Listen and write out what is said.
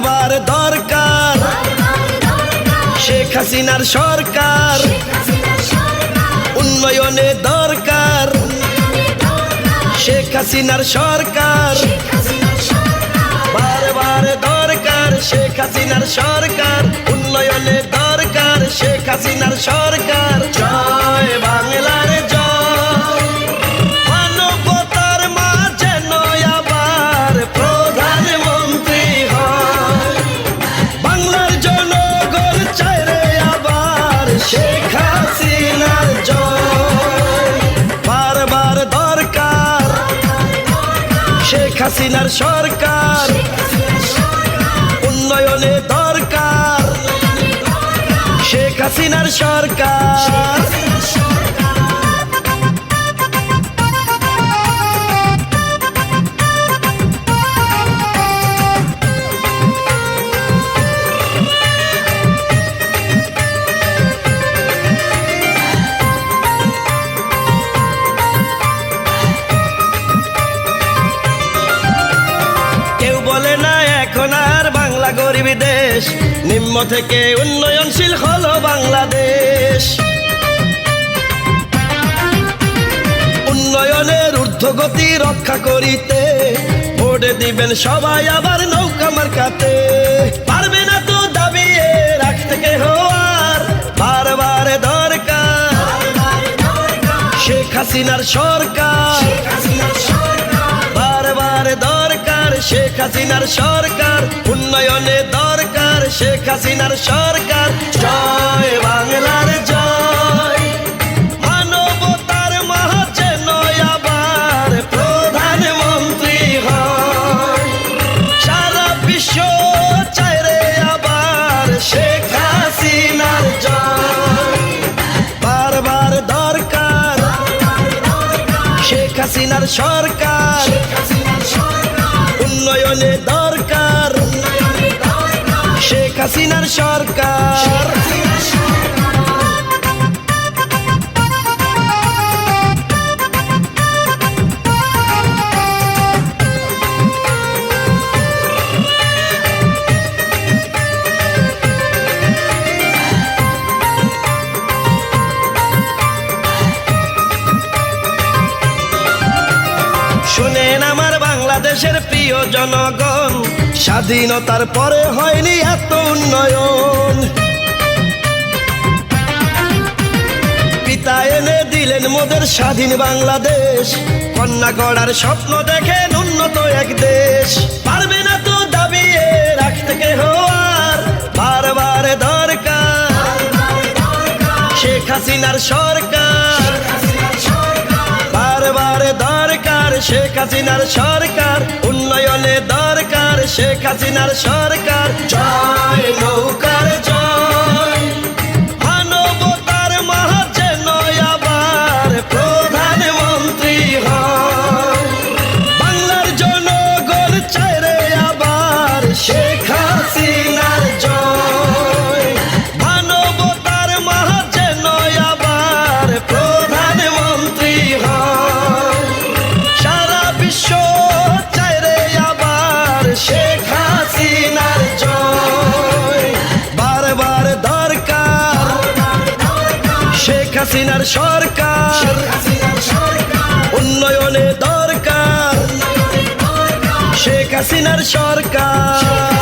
বারবার দরকার শেখ হাসিনার সরকার, উন্নয়নে দরকার শেখ হাসিনার সরকার, বারবার দরকার শেখ হাসিনার সরকার, উন্নয়নে দরকার শেখ হাসিনার সরকার। জয় বাংলার জয়, মানবতার মাঝে নয় আবার প্রধানমন্ত্রী হয়, বাংলার জনগণ চায় রে আবার শেখ হাসিনার জয়। বারবার দরকার শেখ হাসিনার সরকার, উন্নয়নে দরকার শেখ হাসিনার সরকার। গরিব দেশ নিম্ন থেকে উন্নয়নশীল হলো বাংলাদেশ, উন্নয়নের ঊর্ধ্বগতি রক্ষা করিতে ভোটে দিবেন সবাই আবার নৌকা মার্কাতে। পারবে না তো দাবিয়ে রাখতে কেহ আর, বারবার দরকার শেখ হাসিনার সরকার, বারবার দরকার শেখ হাসিনার সরকার, উন্নয়নে দরকার শেখ হাসিনার সরকার। জয় বাংলার জয়, মানবতার মাঝে নয় আবার প্রধানমন্ত্রী হয়, সারা বিশ্ব চায় রে আবার শেখ হাসিনার জয়। বারবার দরকার শেখ হাসিনার সরকার, উন্নয়নে দরকার শেখ হাসিনার সরকার। শুনেন আমার বাংলাদেশের প্রিয় জনগণ, স্বাধীনতার পরে হয়নি এত উন্নয়ন, পিতা এনে দিলেন মোদের স্বাধীন বাংলাদেশ, কন্যা গড়ার স্বপ্ন দেখেন উন্নত এক দেশ। পারবে না তো দাবিয়ে রাখতে কেহ আর, বারবার দরকার শেখ হাসিনার সরকার, বারবার দরকার শেখ হাসিনার সরকার, উন্নয়নে দরকার শেখ হাসিনার সরকার। জয় নৌকার জয়, মানবতার মাঝে নয় আবার প্রধানমন্ত্রী হয়, বাংলার জনগণ চায় রে আবার শেখ হাসিনার জয়, মানবতার মাঝে নয় আবার প্রধানমন্ত্রী হয়, সারা বিশ্ব চায় রে আবার শেখ হাসিনার জয়। বারবার দরকার শেখ হাসিনার সরকার, উন্নয়নে দরকার শেখ হাসিনার সরকার।